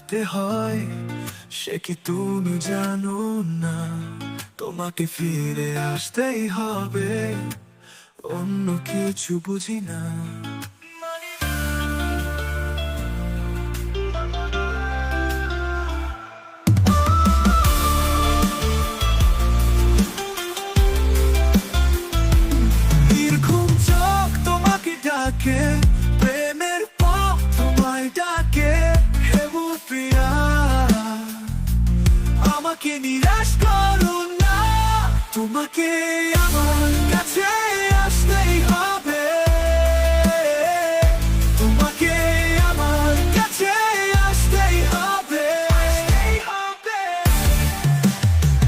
হারাতে হয়, সে কি তুমি জানো না? তোমাকে ফিরে আসতেই হবে, অন্য কিছু বুঝি না। এরকম চোখ তোমাকে ডাকে, প্রেমের পথ তোমায় ডাকে। হে মোর প্রিয়া, আমাকে নিরাশ করো না, তোমাকে আমার কাছে